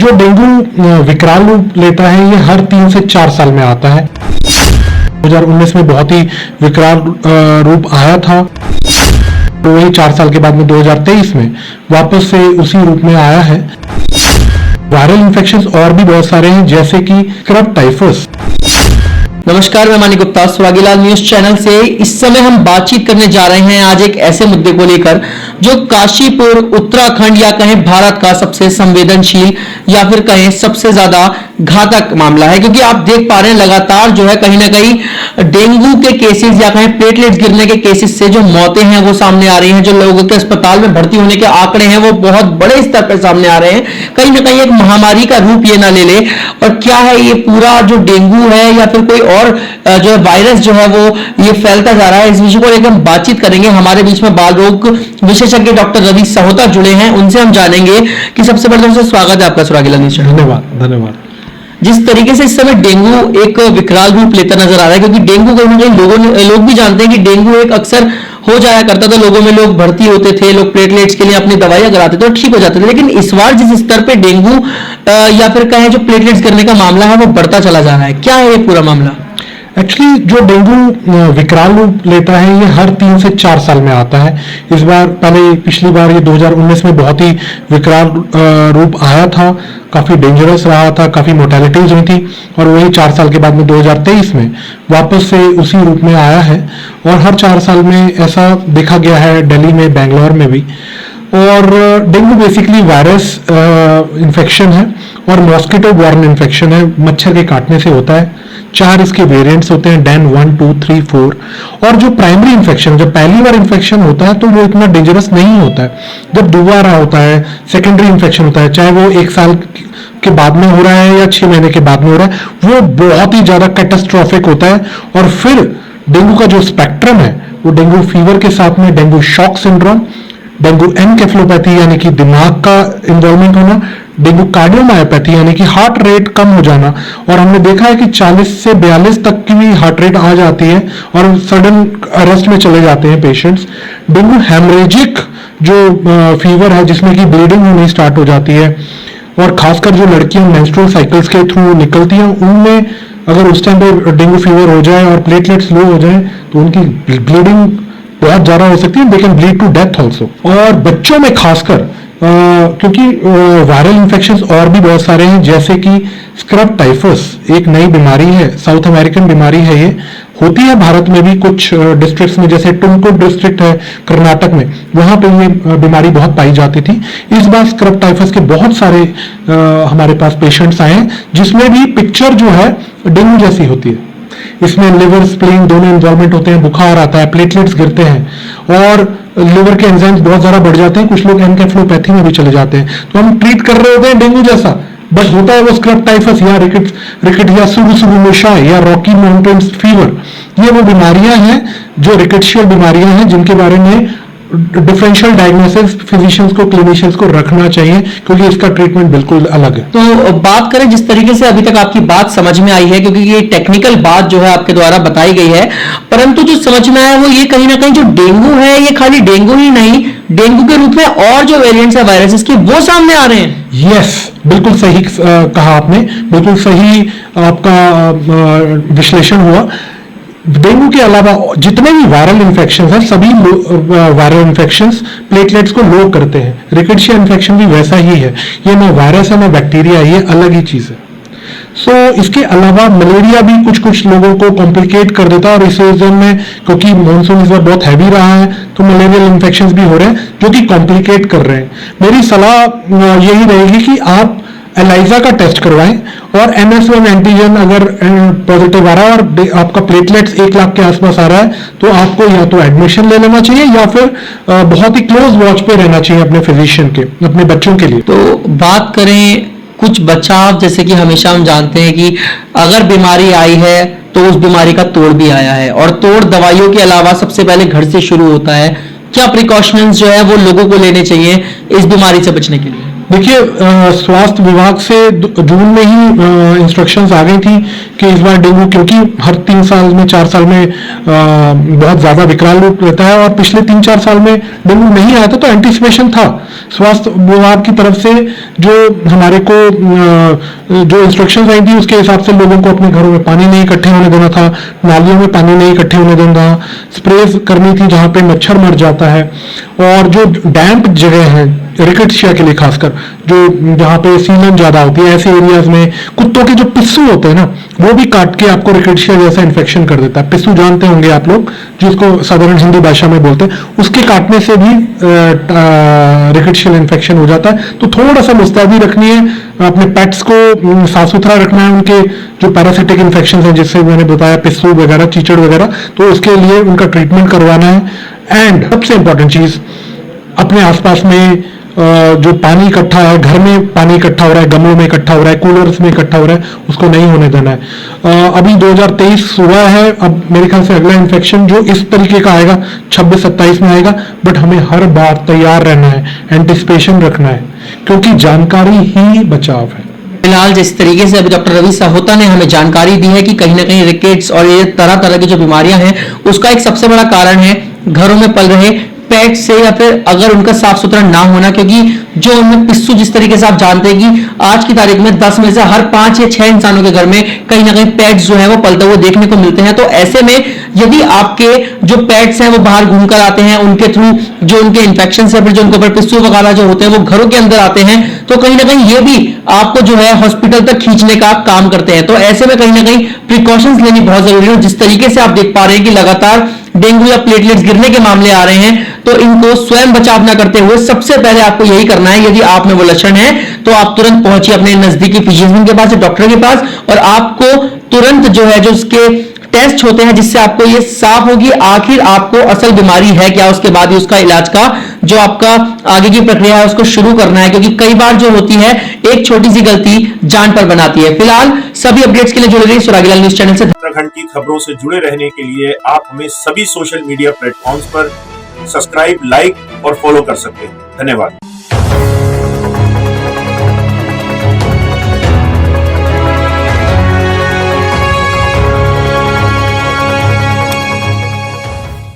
जो डेंगू विकराल रूप लेता है ये हर 3 से 4 साल में आता है। 2019 में बहुत ही विकराल रूप आया था, तो वही 4 साल के बाद में 2023 में वापस से उसी रूप में आया है। वायरल इन्फेक्शंस और भी बहुत सारे हैं, जैसे कि स्क्रब टाइफस। नमस्कार, मैं मानिक गुप्ता स्वागीलाल न्यूज चैनल से। इस समय हम बातचीत करने जा रहे हैं आज एक ऐसे मुद्दे को लेकर जो काशीपुर उत्तराखंड या कहें भारत का सबसे संवेदनशील या फिर कहें सबसे ज्यादा घातक मामला है, क्योंकि आप देख पा रहे हैं लगातार जो है कहीं ना कहीं डेंगू के केसेस या कहें प्लेटलेट्स गिरने के केसेस से जो मौतें हैं वो सामने आ रही हैं। जो लोगों के अस्पताल में भर्ती होने के आंकड़े हैं वो बहुत बड़े स्तर पर सामने आ रहे हैं। कहीं ना कहीं एक महामारी का रूप ये ना ले ले। और क्या है ये पूरा जो डेंगू है या फिर कोई और जो वायरस जो है वो ये फैलता जा रहा है, इस विषय को लेकर हम बातचीत करेंगे। हमारे बीच में बाल रोग विशेषज्ञ डॉक्टर रवि सहोता जुड़े हैं, उनसे हम जानेंगे कि सबसे पहले तो स्वागत है आपका स्वागीलाल न्यूज चैनल। धन्यवाद। जिस तरीके से इस समय डेंगू एक विकराल रूप लेता नजर आ रहा है, क्योंकि डेंगू कहीं ना कहीं लोग भी जानते हैं कि डेंगू एक अक्सर हो जाया करता था, लोगों में लोग भर्ती होते थे, लोग प्लेटलेट्स के लिए अपनी दवाइयां कराते थे और ठीक हो जाते थे। लेकिन इस बार जिस स्तर पे डेंगू या फिर कहें जो प्लेटलेट्स करने का मामला है वो बढ़ता चला जा रहा है, क्या है ये पूरा मामला? एक्चुअली जो डेंगू विकराल रूप लेता है ये हर 3 से 4 साल में आता है। इस बार पिछली बार ये 2019 में बहुत ही विकराल रूप आया था, काफी डेंजरस रहा था, काफी मोर्टेलिटीज हुई थी, और वही 4 साल के बाद में 2023 में वापस से उसी रूप में आया है। और हर 4 साल में ऐसा देखा गया है, दिल्ली में, बेंगलोर में भी। और डेंगू बेसिकली वायरस इन्फेक्शन है और मॉस्किटो बॉर्न इन्फेक्शन है, मच्छर के काटने से होता है। 4 इसके वेरिएंट्स होते हैं, डेन 1, 2, 3, 4। और जो प्राइमरी इन्फेक्शन, जब पहली बार इन्फेक्शन होता है तो वो इतना डेंजरस नहीं होता है। जब दोबारा होता है, सेकेंडरी इन्फेक्शन होता है, चाहे वो 1 साल के बाद में हो रहा है या 6 महीने के बाद में हो रहा है, वो बहुत ही ज्यादा कैटास्ट्रॉफिक होता है। और फिर डेंगू का जो स्पेक्ट्रम है वो डेंगू फीवर के साथ में dengue shock syndrome, dengue encephalopathy यानी कि दिमाग का इन्वॉल्वमेंट होना, डेंगू कार्डियोमायोपैथी यानी कि हार्ट रेट कम हो जाना। और हमने देखा है कि 40 से 42 तक की भी हार्ट रेट आ जाती है और सडन अरेस्ट में चले जाते हैं पेशेंट्स। डेंगू हेमरेजिक जो फीवर है जिसमें कि ब्लीडिंग होनी स्टार्ट हो जाती है, और खासकर जो लड़कियां मेंस्ट्रुअल साइकिल्स के थ्रू निकलती हैं उनमें अगर उस टाइम पे डेंगू फीवर हो जाए और प्लेटलेट्स लो हो जाए तो उनकी ब्लीडिंग बहुत ज्यादा हो सकती है, they can bleed to death also. और बच्चों में खासकर क्योंकि वायरल इन्फेक्शंस और भी बहुत सारे हैं, जैसे कि स्क्रब टाइफस एक नई बीमारी है, साउथ अमेरिकन बीमारी है। ये होती है भारत में भी कुछ डिस्ट्रिक्ट्स में, जैसे टुमकुर डिस्ट्रिक्ट है कर्नाटक में, वहां पे ये बीमारी बहुत पाई जाती थी। इस बार स्क्रब टाइफस के बहुत सारे हमारे पास पेशेंट्स आए हैं, जिसमें भी पिक्चर जो है डेंगू जैसी होती है। इसमें लिवर स्प्लीन दोनों इन्वॉल्वमेंट होते हैं, बुखार आता है, प्लेटलेट्स गिरते हैं और लिवर के एंजाइम्स बहुत ज्यादा बढ़ जाते हैं, कुछ लोग एनकेफेलोपैथी में भी चले जाते हैं। तो हम ट्रीट कर रहे होते हैं डेंगू जैसा, बस होता है वो स्क्रब टाइफस या रिकेट या सुबुमुशाई या रॉकी माउंटेन्स फीवर। ये वो बीमारियां हैं जो रिकेट्शियल बीमारियां हैं, जिनके बारे में डिफरेंशियल डायग्नोसिस फिजिशियंस को, क्लिनिशियंस को रखना चाहिए, क्योंकि इसका ट्रीटमेंट बिल्कुल अलग है। तो बात करें जिस तरीके से अभी तक आपकी बात समझ में आई है, क्योंकि ये टेक्निकल बात जो है आपके द्वारा बताई गई है, परंतु जो समझ में आया वो ये कहीं ना कहीं जो डेंगू है ये खाली डेंगू ही नहीं, डेंगू के रूप में और जो वेरिएंट्स है वायरसेस के वो सामने आ रहे हैं। यस, बिल्कुल सही कहा आपने, बिल्कुल सही आपका विश्लेषण हुआ। डेंगू के अलावा जितने भी वायरल इन्फेक्शंस हैं, सभी वायरल इन्फेक्शंस प्लेटलेट्स को लो करते हैं। रिकेट्शिया इन्फेक्शन भी वैसा ही है, ये ना वायरस है ना बैक्टीरिया, ये अलग ही चीज है। सो इसके अलावा मलेरिया भी कुछ कुछ लोगों को कॉम्प्लिकेट कर देता है, और इस सीजन में क्योंकि मानसून इस बार बहुत हैवी रहा है तो मलेरियल इन्फेक्शंस भी हो रहे हैं जो कि कॉम्प्लिकेट कर रहे हैं। मेरी सलाह यही रहेगी कि आप एलाइजा का टेस्ट करवाएं, और NS1 एंटीजन अगर पॉजिटिव आ रहा है और आपका प्लेटलेट्स 1 लाख के आसपास आ रहा है तो आपको या तो एडमिशन ले लेना चाहिए या फिर बहुत ही क्लोज वॉच पे रहना चाहिए अपने फिजिशियन के, अपने बच्चों के लिए। तो बात करें कुछ बचाव, जैसे कि हमेशा हम जानते हैं कि अगर बीमारी आई है तो उस बीमारी का तोड़ भी आया है, और तोड़ दवाइयों के अलावा सबसे पहले घर से शुरू होता है। क्या प्रिकॉशंस जो है वो लोगों को लेने चाहिए इस बीमारी से बचने के लिए? देखिए, स्वास्थ्य विभाग से जून में ही इंस्ट्रक्शंस आ गई थी कि इस बार डेंगू, क्योंकि हर 3 साल में 4 साल में बहुत ज्यादा विकराल रूप लेता है, और पिछले 3-4 साल में डेंगू नहीं आया था, तो एंटिसिपेशन था स्वास्थ्य विभाग की तरफ से। जो हमारे को जो इंस्ट्रक्शंस आई थी उसके हिसाब से लोगों को अपने घरों में पानी नहीं इकट्ठे होने देना था, नालियों में पानी नहीं इकट्ठे होने देना था, स्प्रे करनी थी जहां पे मच्छर मर जाता है, और जो डैम्प जगह है रिकेट्सिया के लिए खासकर, जो जहां पे सीलन ज्यादा होती है, ऐसे एरियाज में कुत्तों के जो पिस्सू होते हैं ना, वो भी काट के आपको रिकेट्सिया जैसा इन्फेक्शन कर देता है। पिस्सू जानते होंगे आप लोग, जिसको साधारण हिंदी भाषा में बोलते हैं, उसके काटने से भी रिकेट्सियल इन्फेक्शन हो जाता है। तो थोड़ा सा मुस्तैदी रखनी है, अपने पेट्स को साफ सुथरा रखना है, उनके जो पैरासिटिक इन्फेक्शन है, जिससे मैंने बताया पिस्सू वगैरह, चीचड़ वगैरह, तो उसके लिए उनका ट्रीटमेंट करवाना है। एंड सबसे इंपॉर्टेंट चीज, अपने आसपास में जो पानी इकट्ठा है, घर में पानी इकट्ठा हो रहा है, गमलों में इकट्ठा हो रहा है, कूलर्स में इकट्ठा हो रहा है, उसको नहीं होने देना है। अभी 2023 हुआ है, अब मेरे ख्याल से अगला इन्फेक्शन जो इस तरीके का आएगा 26-27 में आएगा, बट हमें हर बार तैयार रहना है, एंटिसिपेशन रखना है, क्योंकि जानकारी ही बचाव है। फिलहाल जिस तरीके से अभी डॉक्टर रवि साहोता ने हमें जानकारी दी है कि कहीं ना कहीं रिकेट्स और ये तरह तरह की जो बीमारियां हैं, उसका एक सबसे बड़ा कारण है घरों में पल रहे पेट से, या फिर अगर उनका साफ सुथरा ना होना, क्योंकि जो उनमें पिस्सू, जिस तरीके से आप जानते हैं कि आज की तारीख में 10 में से हर 5 या 6 इंसानों के घर में कहीं ना कहीं पेट्स जो है वो पलते हुए देखने को मिलते हैं। तो ऐसे में यदि आपके जो पेट्स हैं वो बाहर घूमकर आते हैं, उनके थ्रू जो उनके इन्फेक्शन है, फिर जो उनके ऊपर पिस्सू वगैरह जो होते हैं वो घरों के अंदर आते हैं, तो कहीं ना कहीं ये भी आपको जो है हॉस्पिटल तक खींचने का काम करते हैं। तो ऐसे में कहीं ना कहीं प्रिकॉशंस लेनी बहुत जरूरी है। जिस तरीके से आप देख पा रहे हैं कि लगातार डेंगू या प्लेटलेट्स गिरने के मामले आ रहे हैं, तो इनको स्वयं बचाव न करते हुए सबसे पहले आपको यही करना है, यदि आप में वो लक्षण है तो आप तुरंत पहुंचिए अपने नजदीकी फिजिशियन के पास या डॉक्टर के पास, और आपको तुरंत जो है, जो उसके टेस्ट होते हैं, जिससे आपको ये साफ होगी आखिर आपको असल बीमारी है क्या, उसके बाद ही उसका इलाज का जो आपका आगे की प्रक्रिया है उसको शुरू करना है, क्योंकि कई बार जो होती है एक छोटी सी गलती जान पर बनाती है। फिलहाल सभी अपडेट्स के लिए जुड़े रहिए सुरागीलाल न्यूज चैनल से। उत्तराखंड की खबरों से जुड़े रहने के लिए आप हमें सभी सोशल मीडिया प्लेटफॉर्म्स पर सब्सक्राइब, लाइक और फॉलो कर सकते हैं। धन्यवाद।